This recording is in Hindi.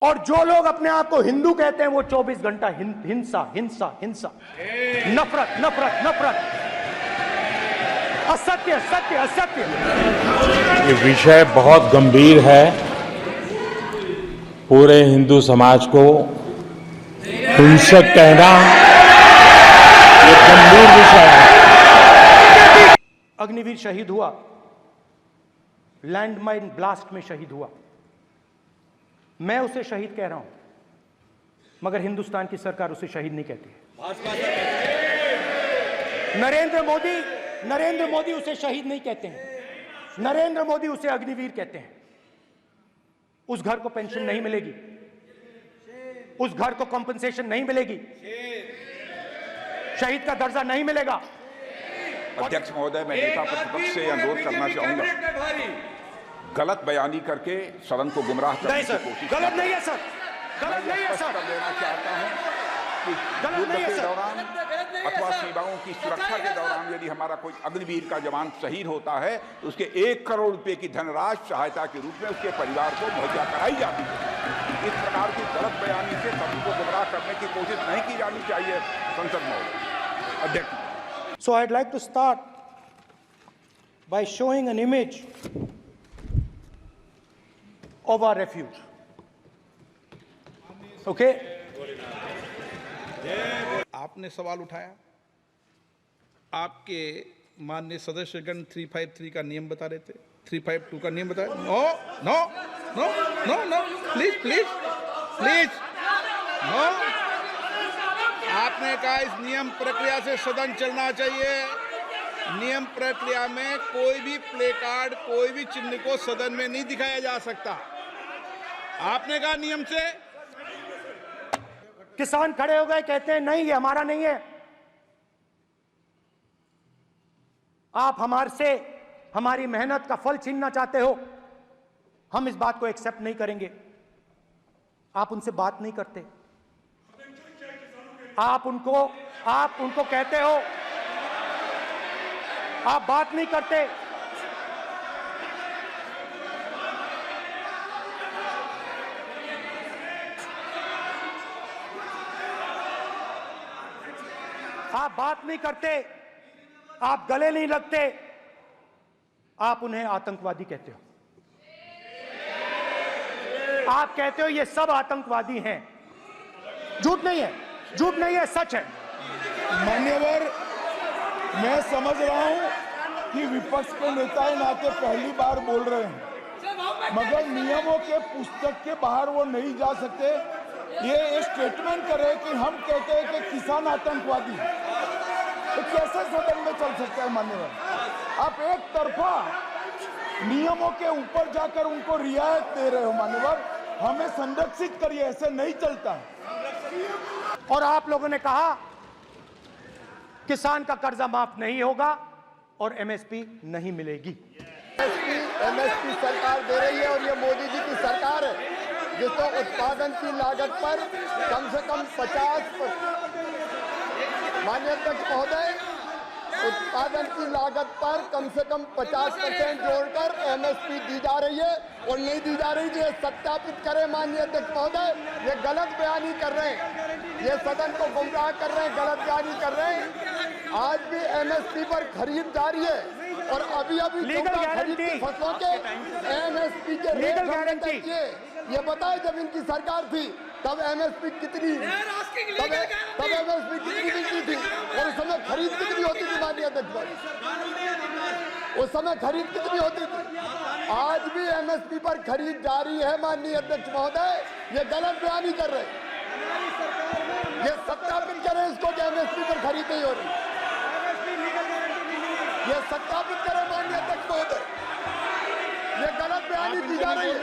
और जो लोग अपने आप को हिंदू कहते हैं वो 24 घंटा हिंसा हिंसा हिंसा, नफरत नफरत नफरत, असत्य सत्य असत्य। ये विषय बहुत गंभीर है। पूरे हिंदू समाज को हिंसक कहना ये गंभीर विषय है। अग्निवीर शहीद हुआ, लैंडमाइन ब्लास्ट में शहीद हुआ। मैं उसे शहीद कह रहा हूं, मगर हिंदुस्तान की सरकार उसे शहीद नहीं कहती है। नरेंद्र मोदी उसे शहीद नहीं कहते हैं। नरेंद्र मोदी उसे अग्निवीर कहते हैं। उस घर को पेंशन नहीं मिलेगी, उस घर को कंपनसेशन नहीं मिलेगी, शहीद का दर्जा नहीं मिलेगा। अध्यक्ष महोदय, मैं नेता प्रतिपक्ष से अनुरोध करना चाहूंगा, गलत बयानी करके सदन को गुमराह करने की कोशिश। गलत नहीं है सर, गलत नहीं है सर। लेना चाहता हूं कि युद्ध के दौरान अथवा सीमाओं की सुरक्षा के दौरान यदि हमारा कोई अग्निवीर का जवान शहीद होता है तो उसके 1 करोड़ रुपए की धनराशि सहायता के रूप में उसके परिवार को मुहैया कराई जाती है। इस प्रकार की गलत बयानी से सदन को गुमराह करने की कोशिश नहीं की जानी चाहिए संसद में। अध्यक्ष, So I'd like to start by showing an image of our refuge. Okay? आपने सवाल उठाया, आपके माननीय सदस्यगण 353 का नियम बता रहे थे, 352 का नियम बताया। No no no no no, please please please, no. आपने कहा इस नियम प्रक्रिया से सदन चलना चाहिए। नियम प्रक्रिया में कोई भी प्ले कार्ड, कोई भी चिन्ह को सदन में नहीं दिखाया जा सकता। आपने कहा नियम से। किसान खड़े हो गए, कहते हैं नहीं ये हमारा नहीं है। आप हमारे से हमारी मेहनत का फल छीनना चाहते हो, हम इस बात को एक्सेप्ट नहीं करेंगे। आप उनसे बात नहीं करते, आप उनको कहते हो, आप बात नहीं करते। आप बात नहीं करते, आप गले नहीं लगते, आप उन्हें आतंकवादी कहते हो। आप कहते हो ये सब आतंकवादी हैं। झूठ नहीं है, झूठ नहीं है, सच है। मान्यवर, मैं समझ रहा हूं कि विपक्ष के नेता नाते पहली बार बोल रहे हैं, मगर नियमों के पुस्तक के बाहर वो नहीं जा सकते। ये स्टेटमेंट करे कि हम कहते हैं कि किसान आतंकवादी, तो कैसे सदन में चल सकता है मान्यवर? आप एक तरफा नियमों के ऊपर जाकर उनको रियायत दे रहे हो मान्यवर। हमें संरक्षित करिए, ऐसे नहीं चलता है। और आप लोगों ने कहा किसान का कर्जा माफ नहीं होगा और एमएसपी नहीं मिलेगी। एमएसपी सरकार दे रही है और ये मोदी जी की सरकार है जिसको उत्पादन की लागत पर कम से कम 50%, माननीय अध्यक्ष महोदय, उत्पादन की लागत पर कम से कम 50% जोड़कर एमएसपी दी जा रही है और नहीं दी जा रही। ये सत्यापित करें माननीय अध्यक्ष महोदय, ये गलत बयानी कर रहे हैं, ये सदन को गुमराह कर रहे हैं, गलत बयानी कर रहे हैं। आज भी एमएसपी पर खरीद जारी है और अभी खरीद की फसलों के एमएसपी के रेट हमने तय किए। ये बताए जब इनकी सरकार थी तब एमएसपी कितनी, तब एमएसपी कितनी मिलती थी और उस समय खरीद कितनी होती थी माननीय अध्यक्ष? उस समय खरीद कितनी होती थी? आज भी एमएसपी पर खरीद जारी है माननीय अध्यक्ष महोदय। ये गलत बयानी कर रहे हैं, ये सत्यापित करें इसको कि एमएसपी पर खरीद नहीं हो रही। ये सत्यापित करें माननीय अध्यक्ष महोदय, ये गलत बयानी की जा रही है।